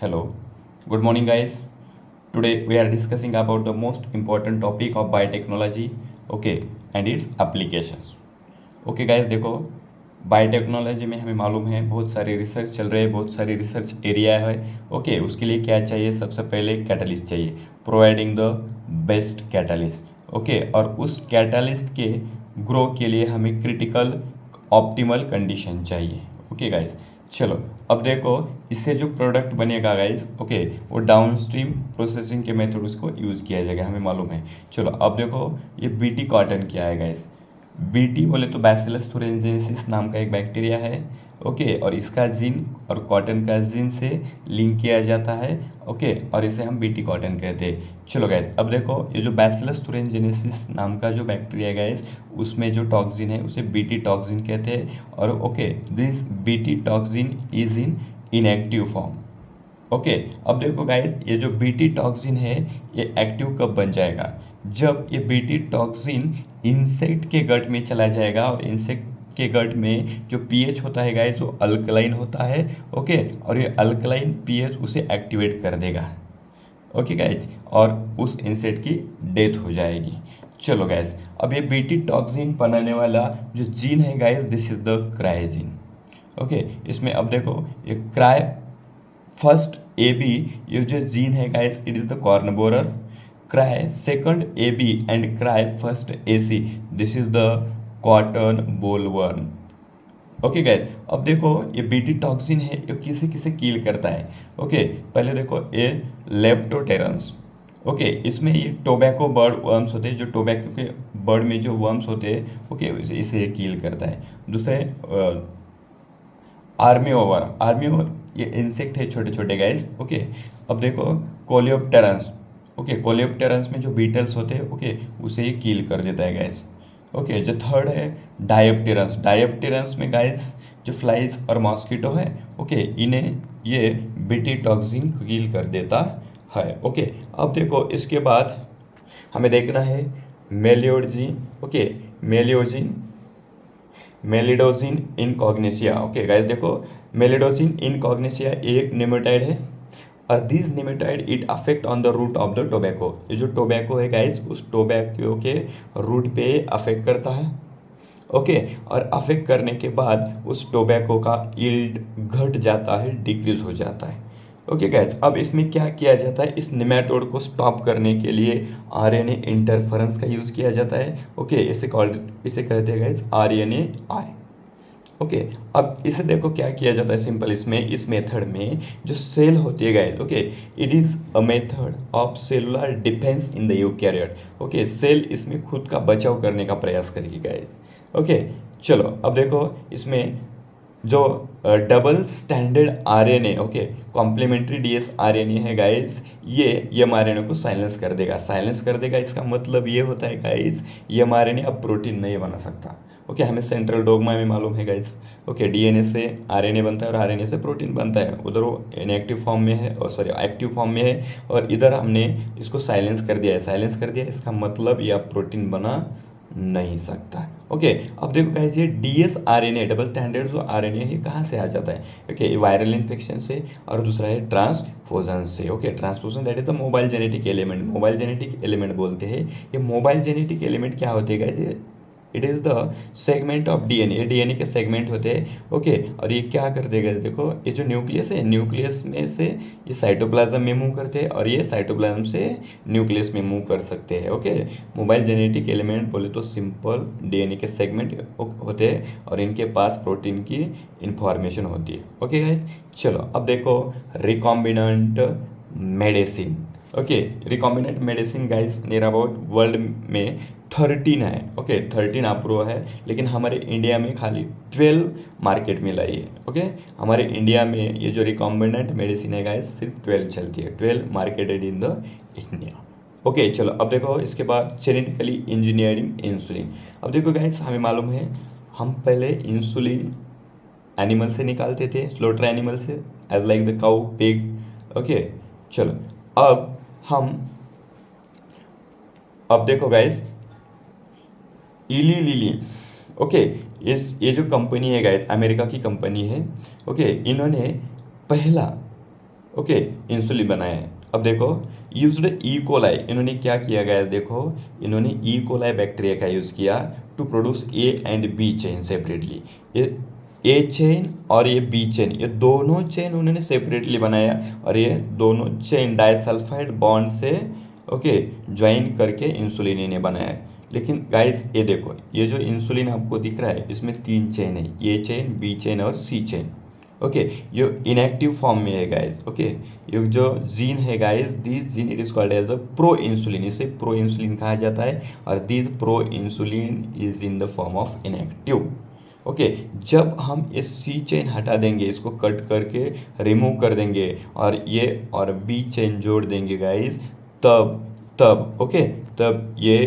Hello, good morning, guys. Today we are discussing about the most important topic of biotechnology, okay, and its applications. Okay guys देखो, biotechnology में हमें मालूम है बहुत सारी research चल रही है, बहुत सारी रिसर्च एरिया है। ओके, उसके लिए क्या चाहिए? सबसे पहले कैटलिस्ट चाहिए, providing the best catalyst. Okay, और उस कैटलिस्ट के ग्रो के लिए हमें क्रिटिकल ऑप्टिमल कंडीशन चाहिए। ओके गाइस, चलो अब देखो, इससे जो प्रोडक्ट बनेगा गाइस, ओके, वो डाउन स्ट्रीम प्रोसेसिंग के मेथड उसको यूज़ किया जाएगा, हमें मालूम है। चलो अब देखो, ये बीटी कॉटन क्या है गाइस? बीटी बोले तो बैसिलस थुरिनजेंसिस नाम का एक बैक्टीरिया है। ओके, और इसका जीन और कॉटन का जीन से लिंक किया जाता है। ओके, और इसे हम बीटी कॉटन कहते हैं। चलो गाइस, अब देखो, ये जो बैसिलस थुरिनजेंसिस नाम का जो बैक्टीरिया है गाइस, उसमें जो टॉक्सिन है उसे बीटी टॉक्सिन कहते हैं। और okay, this BT toxin is in inactive form. Okay, अब देखो गाइस, ये जो बीटी टॉक्सिन है ये एक्टिव कब बन जाएगा? जब ये बीटी टॉक्सिन इंसेक्ट के गट में चला जाएगा, और इंसेक्ट के गट में जो पीएच होता है गाइस वो अल्कलाइन होता है। ओके, और ये अल्कलाइन पीएच उसे एक्टिवेट कर देगा। ओके गाइस, और उस इंसेक्ट की डेथ हो जाएगी। चलो गाइस, अब ये बीटी टॉक्सिन बनाने वाला जो जीन है guys, this is the क्राइजीन। Okay, इसमें अब देखो, ये क्राई फर्स्ट ए बी, ये जो जीन है guys, it is the corn borer. Cry second A B and Cry first A C, this is the cotton bollworm. Okay guys, अब देखो, ये बीटी टॉक्सिन है, ये किसे किसे किल करता है? ओके, पहले देखो, ये लेप्टोटेरन्स। ओके, इसमें ये टोबैको बर्ड वर्म्स होते हैं, जो टोबैको के बर्ड में जो वर्म्स होते हैं, ओके, इसे किल करता है। दूसरे आर्मी ओवर, आर्मी ओवर ये इंसेक्ट है छोटे छोटे गाइस। ओके, अब देखो, कोलियोप्टेरन्स। ओके, कोलियोप्टेरन्स में जो बीटल्स होते हैं, ओके, उसे ही किल कर देता है गाइस। ओके, जो थर्ड है डायोप्टेरन्स। डायोप्टेरन्स में गाइस जो फ्लाइज और मॉस्किटो है, ओके, इन्हें ये बीटी टॉक्सिन किल कर देता है। ओके, अब देखो, इसके बाद हमें देखना है Meloidogyne. Okay, Meloidogyne, Meloidogyne incognita. Okay guys देखो, मेलिडोजिन इनकॉग्निशिया एक निमेटाइड है, और this nematode it affect on the root of the tobacco. ये जो टोबैको है गाइस, उस टोबैको के रूट पे अफेक्ट करता है। ओके, और अफेक्ट करने के बाद उस टोबैको का यील्ड घट जाता है, डिक्रीज हो जाता है। ओके गाइस, अब इसमें क्या किया जाता है? इस निमेटोड को स्टॉप करने के लिए आरएनए इंटरफेरेंस का यूज़ किया जाता है। ओके, इसे कहते हैं गाइस आरएनए आई। ओके, अब इसे देखो क्या किया जाता है सिंपल, इसमें इस मेथड में जो सेल होती है guys, okay, it is a method of cellular defence in the eukaryote. Okay, cell इसमें खुद का बचाव करने का प्रयास करेगी गाइस। ओके, चलो अब देखो, इसमें जो double standard RNA, okay, complementary DS RNA है गाइस, ये एमआरएनए को साइलेंस कर देगा। साइलेंस कर देगा, इसका मतलब ये होता है गाइस, एमआरएनए अब प्रोटीन नहीं बना सकता। ओके, हमें सेंट्रल डोगमा में मालूम है गाइस। ओके, डीएनए से आरएनए बनता है और आरएनए से प्रोटीन बनता है। उधर वो इनएक्टिव फॉर्म में है, और सॉरी एक्टिव फॉर्म में है, और इधर हमने इसको साइलेंस कर दिया है। साइलेंस कर दिया, इसका मतलब ये अब प्रोटीन बना नहीं सकता। ओके, अब देखो गाइस, ये डीएस आरएनए डबल स्टैंडर्ड जो आरएनए ये कहाँ से आ जाता है? ओके, वायरल इन्फेक्शन से, और दूसरा है ट्रांसपोजन से। Okay, transposon that is the mobile genetic element. Mobile genetic element बोलते हैं। ये मोबाइल जेनेटिक एलिमेंट क्या होते हैं guys? It is the segment of DNA. DNA के सेगमेंट होते हैं। ओके, और ये क्या कर देगा? देखो, ये जो न्यूक्लियस है, न्यूक्लियस में से ये साइटोप्लाज्म में मूव करते हैं, और ये साइटोप्लाज्म से न्यूक्लियस में मूव कर सकते हैं। ओके, मोबाइल जेनेटिक एलिमेंट बोले तो सिंपल डीएनए के सेगमेंट होते हैं, और इनके पास प्रोटीन की इंफॉर्मेशन होती है। ओके गाइस, चलो अब देखो, recombinant medicine. Okay, recombinant medicine guys near about world में 13 है। ओके, 13 अप्रूव है, लेकिन हमारे इंडिया में खाली 12 मार्केट में लाई है। ओके, हमारे इंडिया में ये जो रिकॉम्बिनेंट मेडिसिन है गाइस, सिर्फ 12 चलती है, 12 marketed in the India. Okay, चलो अब देखो, इसके बाद जेनेटिकली इंजीनियरिंग इंसुलिन। अब देखो गाइस, हमें मालूम है, हम पहले इंसुलिन एनिमल से निकालते थे, स्लोटर एनिमल से, as like the cow, pig. Okay, चलो अब हम, अब देखो गाइस, इली लिली। ओके, ये जो कंपनी है गाइस, अमेरिका की कंपनी है। ओके, इन्होंने पहला ओके, इंसुलिन बनाया है। अब देखो, यूज्ड ई कोलाई, इन्होंने क्या किया गया, देखो इन्होंने ई कोलाई बैक्टीरिया का यूज़ किया to produce A and B chain separately. ये ए चेन और ये बी चेन, ये दोनों चेन उन्होंने सेपरेटली बनाया, और ये दोनों चेन डाइसल्फाइड बॉन्ड से ओके ज्वाइन करके इंसुलिन इन्हें बनाया है। लेकिन गाइस ये देखो, ये जो इंसुलिन आपको दिख रहा है इसमें 3 चेन है, ए चेन, बी चेन और सी चेन। ओके, ये इनएक्टिव फॉर्म में है गाइस। ओके, ये जो जीन है guys, this gene it is called as a pro insulin, इसे प्रो इंसुलिन कहा जाता है, और this pro insulin is in the form of inactive. Okay, जब हम इस सी चेन हटा देंगे, इसको कट करके रिमूव कर देंगे, और ये और बी चेन जोड़ देंगे गाइस, तब तब ओके तब ये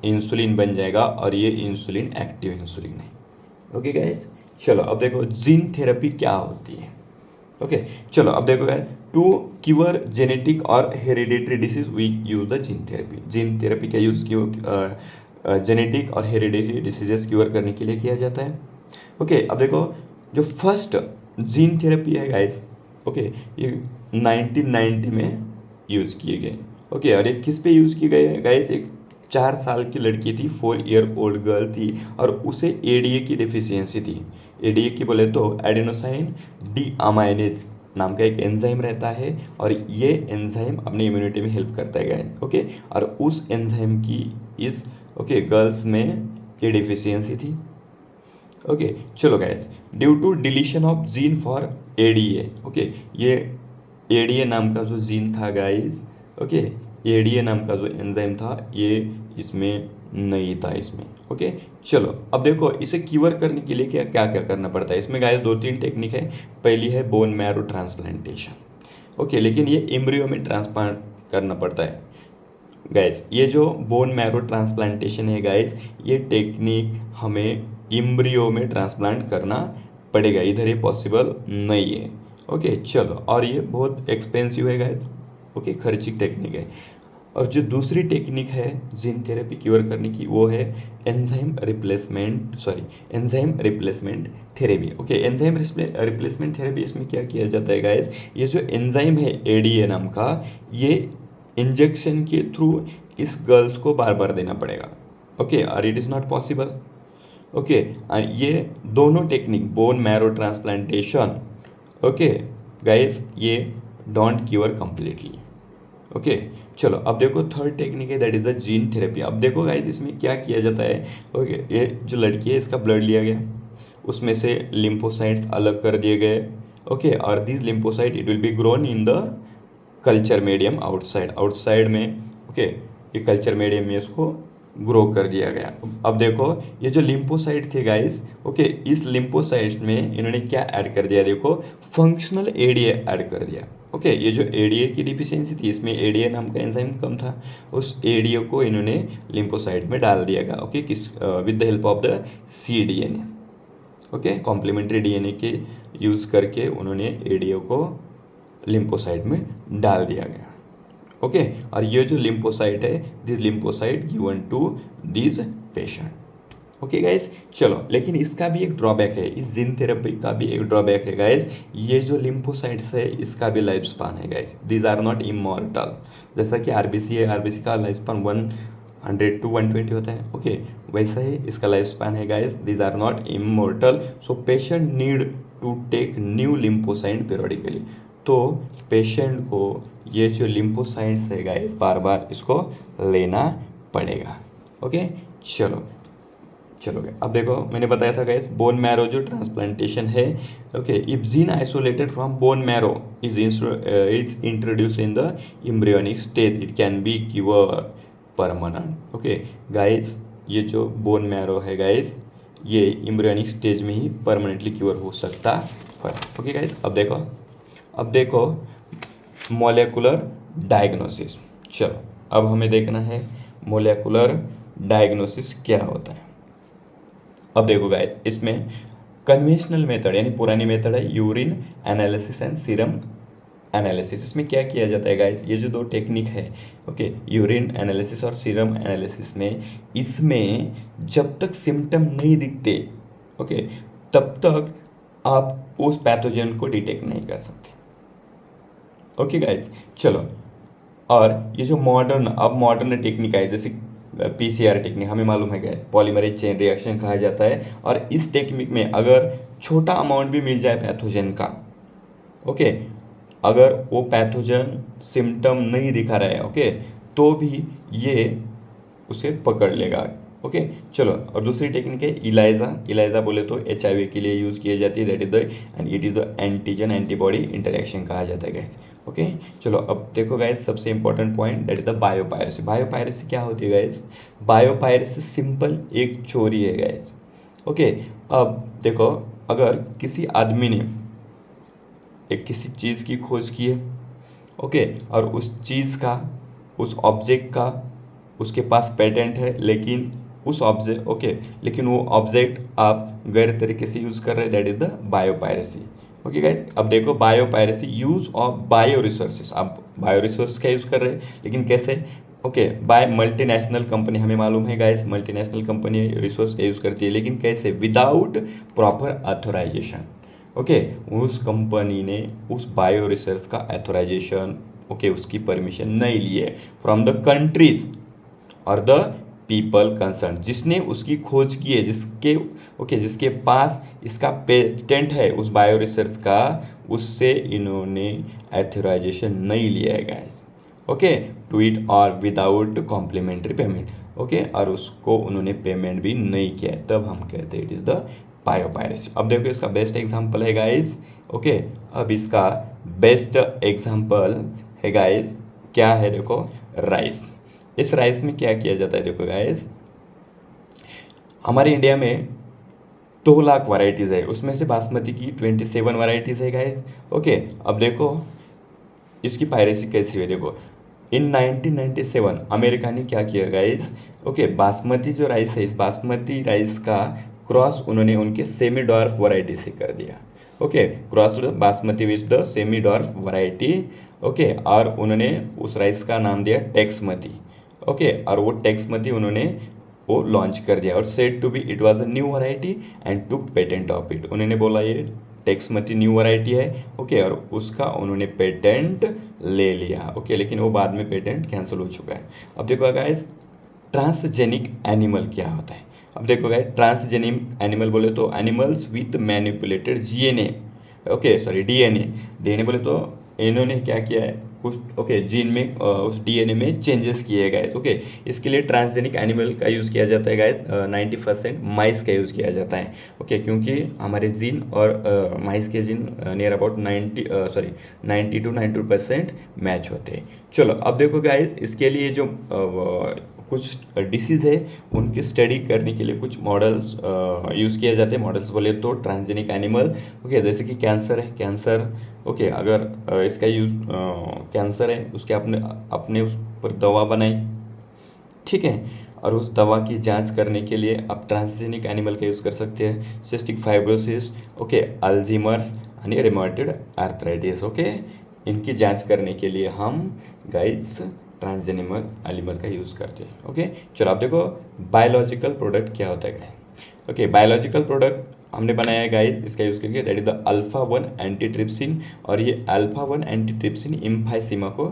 इंसुलिन बन जाएगा, और ये इंसुलिन एक्टिव इंसुलिन है। ओके गाइस, चलो अब देखो जीन थेरेपी क्या होती है। ओके, चलो अब देखो गाइस, टू क्योर जेनेटिक और hereditary disease we use the gene therapy. Gene therapy का यूज़ क्यों जेनेटिक और हेरिडेटरी डिसीजेस क्योर करने के लिए किया जाता है। ओके, अब देखो जो फर्स्ट जीन थेरेपी है गाइस, ओके ये 1990 में यूज़ किए गए। ओके, और ये किस पे यूज़ किए गए गाइस, एक 4 साल की लड़की थी, 4 ईयर ओल्ड गर्ल थी, और उसे एडीए की डिफिशियंसी थी। एडीए की बोले तो एडेनोसाइन डीअमाइनेज नाम का एक एंजाइम रहता है, और ये एंजाइम अपनी इम्यूनिटी में हेल्प करता है गाइस। ओके, और उस एंजाइम की इस ओके गर्ल्स में ये डिफिशियंसी थी। ओके, चलो guys, due to deletion of gene for ADA, okay ये एडीए नाम का जो जीन था गाइस, ओके एडीए नाम का जो एंजाइम था ये इसमें नहीं था इसमें। ओके, चलो अब देखो इसे क्यूर करने के लिए क्या क्या क्या करना पड़ता है। इसमें गाइस 2-3 टेक्निक है। पहली है बोन मैरो ट्रांसप्लांटेशन। ओके, लेकिन ये एम्ब्रियो में ट्रांसप्लांट करना पड़ता है गाइस। ये जो बोन मैरो ट्रांसप्लांटेशन है गाइस, ये टेक्निक हमें एम्ब्रियो में ट्रांसप्लांट करना पड़ेगा, इधर ये पॉसिबल नहीं है। ओके, चलो, और ये बहुत एक्सपेंसिव है गाइस। ओके, खर्ची टेक्निक है। और जो दूसरी टेक्निक है जीन थेरेपी क्योर करने की, वो है enzyme replacement therapy. Okay, enzyme replacement therapy, इसमें क्या किया जाता है गाइस, ये जो एंजाइम है एडीए नाम का, ये इंजेक्शन के थ्रू इस गर्ल्स को बार बार देना पड़ेगा। ओके, और it is not possible. Okay, ये दोनों technique bone marrow transplantation, okay guys, ये डोंट क्योर कंप्लीटली। ओके, चलो अब देखो थर्ड टेक्निक है, that is the gene therapy. अब देखो गाइस इसमें क्या किया जाता है। ओके, ये जो लड़की है इसका ब्लड लिया गया, उसमें से लिम्फोसाइट्स अलग कर दिए गए। ओके, और this lymphocyte it will be grown in the culture medium outside में। ओके, ये कल्चर मीडियम में इसको ग्रो कर दिया गया। अब देखो ये जो लिम्फोसाइट थे गाइस, ओके इस लिम्फोसाइट में इन्होंने क्या ऐड कर दिया, देखो फंक्शनल एडीए ऐड कर दिया। ओके, ये जो एडीए की डिफिशियंसी थी, इसमें एडीए नाम का एंजाइम कम था, उस एडीए को इन्होंने लिम्फोसाइट में डाल दिया गया। ओके, किस with the help of the C DNA. Okay, complementary DNA के यूज़ करके उन्होंने एडीए को लिम्फोसाइट में डाल दिया गया। ओके, और ये जो लिम्फोसाइट है, this lymphocyte given to this patient. Okay guys, चलो, लेकिन इसका भी एक ड्रॉबैक है, इस जीन थेरेपी का भी एक ड्रॉबैक है गाइस। ये जो लिम्फोसाइट्स है इसका भी लाइफ स्पान है guys, these are not immortal. जैसा कि आरबीसी है, आरबीसी का लाइफ स्पान 100 to 120 होता है। ओके, वैसा ही इसका लाइफ स्पान है guys, these are not immortal. So patient need to take new lymphocyte periodically. तो पेशेंट को ये जो लिम्फोसाइट्स है गाइस, बार बार इसको लेना पड़ेगा। ओके, चलो अब देखो मैंने बताया था गाइस, बोन मैरो जो ट्रांसप्लांटेशन है, okay if gene isolated from bone marrow is introduce in the embryonic stage, it can be cure permanent. Okay guys, ये जो बोन मैरो है गाइस, ये एम्ब्रियोनिक स्टेज में ही परमानेंटली क्योर हो सकता है। ओके गाइस, अब देखो मोलेकुलर डायग्नोसिस। चलो अब हमें देखना है मोलेकुलर डायग्नोसिस क्या होता है। अब देखो गाइस, इसमें कन्वेंशनल मेथड यानी पुरानी मेथड है urine analysis and serum analysis. इसमें क्या किया जाता है गाइस, ये जो 2 टेक्निक है, ओके यूरिन एनालिसिस और सीरम एनालिसिस में, इसमें जब तक सिम्टम नहीं दिखते, ओके तब तक आप उस पैथोजन को डिटेक्ट नहीं कर सकते। ओके गाइज, चलो। और ये जो मॉडर्न, अब मॉडर्न टेक्निक है जैसे पीसीआर टेक्निक, हमें मालूम है गाइज, पॉलीमरेज चेन रिएक्शन कहा जाता है। और इस टेक्निक में अगर छोटा अमाउंट भी मिल जाए पैथोजन का, ओके, अगर वो पैथोजन सिम्टम नहीं दिखा रहा है, ओके, तो भी ये उसे पकड़ लेगा। ओके, चलो। और दूसरी टेक्निक है इलाइजा। इलाइजा बोले तो एचआईवी के लिए यूज़ की जाती है, that is the end it is the antigen antibody interaction कहा जाता है गाइस। ओके, चलो अब देखो गाइस, सबसे important point that is the biopiracy. Biopiracy क्या होती है गाइस? बायोपायरेसी सिंपल एक चोरी है गाइस। ओके, अब देखो, अगर किसी आदमी ने एक किसी चीज़ की खोज की है, ओके, और उस चीज़ का, उस ऑब्जेक्ट का उसके पास पेटेंट है, लेकिन उस ऑब्जेक्ट, ओके, लेकिन वो ऑब्जेक्ट आप गैर तरीके से यूज़ कर रहे हैं, that is the biopiracy. Okay guys, अब देखो biopiracy, use of bio resources. आप बायो रिसोर्स का यूज़ कर रहे हैं, लेकिन कैसे? ओके, बाय मल्टीनेशनल कंपनी, हमें मालूम है गाइस, मल्टीनेशनल कंपनी रिसोर्स का यूज़ करती है, लेकिन कैसे? Without proper authorisation. ओके, उस कंपनी ने उस बायो रिसर्च का ऑथोराइजेशन, ओके, उसकी परमिशन नहीं ली है फ्रॉम द कंट्रीज और द पीपल कंसर्न, जिसने उसकी खोज की है, जिसके, ओके, जिसके पास इसका पेटेंट है उस बायो रिसर्च का, उससे इन्होंने ऑथराइजेशन नहीं लिया है गाइस। ओके, टू इट और विदाउट कॉम्प्लीमेंट्री पेमेंट। ओके, और उसको उन्होंने पेमेंट भी नहीं किया है, तब हम कहते हैं इट इज़ द बायोपायरेसी। अब देखो इसका बेस्ट एग्जांपल है गाइस। ओके, अब इसका बेस्ट एग्जांपल है गाइस, क्या है? देखो, राइस। इस राइस में क्या किया जाता है? देखो गाइस, हमारे इंडिया में 2 लाख वैरायटीज़ है, उसमें से बासमती की 27 वैरायटीज़ है गाइस। ओके, अब देखो इसकी पायरेसी कैसी हुई, देखो। इन 1997 अमेरिका ने क्या किया गाइस? ओके, बासमती जो राइस है, इस बासमती राइस का क्रॉस उन्होंने उनके सेमी डॉर्फ वैरायटी से कर दिया। Okay, cross basmati with the semi dwarf variety. Okay, और उन्होंने उस राइस का नाम दिया टेक्समती। ओके, और वो टेक्समती उन्होंने वो लॉन्च कर दिया, और said to be it was a new variety and took patent of it. उन्होंने बोला ये टेक्समती न्यू वैरायटी है, ओके, और उसका उन्होंने पेटेंट ले लिया। ओके, लेकिन वो बाद में पेटेंट कैंसिल हो चुका है। अब देखो गाइस, ट्रांसजेनिक एनिमल क्या होता है? अब देखो गाइस, ट्रांसजेनिक एनिमल बोले तो animals with manipulated GNA, okay, sorry DNA. DNA बोले तो इन्होंने क्या किया है, कुछ, ओके, जीन में उस डीएनए में चेंजेस किए गए। ओके, इसके लिए ट्रांसजेनिक एनिमल का यूज़ किया जाता है गाइस। 90% माइस का यूज़ किया जाता है। ओके, क्योंकि हमारे जीन और माइस के gene near about 90 to 92% match होते हैं। चलो अब देखो गाइस, इसके लिए जो कुछ डिसीज़ है उनकी स्टडी करने के लिए कुछ मॉडल्स यूज़ किए जाते हैं। मॉडल्स बोले तो ट्रांसजेनिक एनिमल, ओके, जैसे कि कैंसर है, कैंसर, ओके, अगर इसका यूज़ कैंसर है, उसके अपने अपने उस पर दवा बनाई, ठीक है, और उस दवा की जांच करने के लिए आप ट्रांसजेनिक एनिमल का यूज़ कर सकते हैं। सिस्टिक फाइब्रोसिस, ओके, अल्जीमर्स यानी रिमोटेड आर्थराइटिस, ओके, इनकी जांच करने के लिए हम गाइस ट्रांसजेनिमल एनिमल का यूज़ करते हैं। ओके, चलो आप देखो बायोलॉजिकल प्रोडक्ट क्या होता है गाइस। ओके, बायोलॉजिकल प्रोडक्ट हमने बनाया है गाइस, इसका यूज़ करके, that is the alpha 1 antitrypsin. और ये अल्फा 1 एंटीट्रिप्सिन इम्फाइसीमा को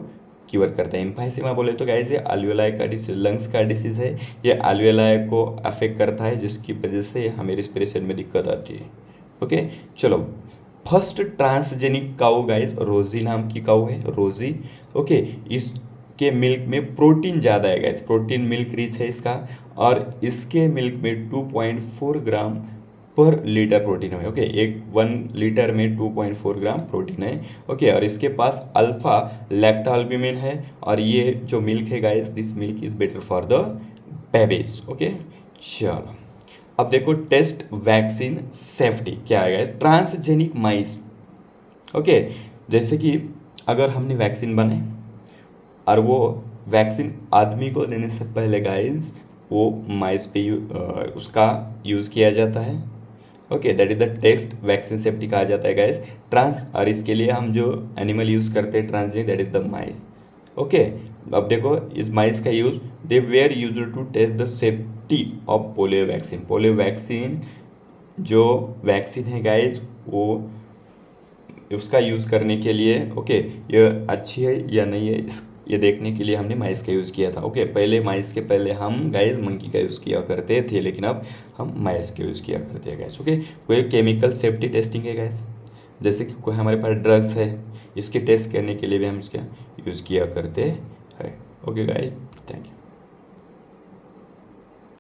क्योर करता है। इम्फाइसीमा बोले तो गाइस ये अल्वियोलाई का डिसीज, लंग्स का डिसीज़ है। ये अल्वियोलाई को अफेक्ट करता है, जिसकी वजह से हमें रिस्पिरेशन में दिक्कत आती है। ओके, चलो, फर्स्ट ट्रांसजेनिक काऊ गाइस रोजी नाम की काऊ है, रोजी। ओके, इसके मिल्क में प्रोटीन ज़्यादा है गाइस, प्रोटीन मिल्क रिच है इसका, और इसके मिल्क में 2.4 ग्राम पर लीटर प्रोटीन है। ओके, एक 1 लीटर में 2.4 ग्राम प्रोटीन है। ओके, और इसके पास अल्फा लैक्टोअल्बुमिन है, और ये जो मिल्क है guys, this milk is better for the babies. Okay, चलो अब देखो टेस्ट वैक्सीन सेफ्टी क्या है गाइस, ट्रांसजेनिक माइस। ओके, जैसे कि अगर हमने वैक्सीन बनाए और वो वैक्सीन आदमी को देने से पहले गाइस वो माइस पे उसका यूज़ किया जाता है। Okay, that is the test vaccine safety कहा जाता है गाइस। ट्रांस, और इसके लिए हम जो एनिमल यूज़ करते हैं transgenic, that is the mice. Okay, अब देखो इस माइस का use, they were use to test the safety of polio vaccine. Polio vaccine जो वैक्सीन है गाइस, वो उसका यूज़ करने के लिए ओके ये अच्छी है या नहीं है ये देखने के लिए हमने माइस का यूज़ किया था। ओके पहले माइस के पहले हम गाइस मंकी का यूज़ किया करते थे, लेकिन अब हम माइस का यूज़ किया करते हैं गाइस। ओके कोई केमिकल सेफ्टी टेस्टिंग है गाइस, जैसे कि कोई हमारे पास ड्रग्स है, इसके टेस्ट करने के लिए भी हम इसका यूज़ किया करते हैं। Okay guys, thank you.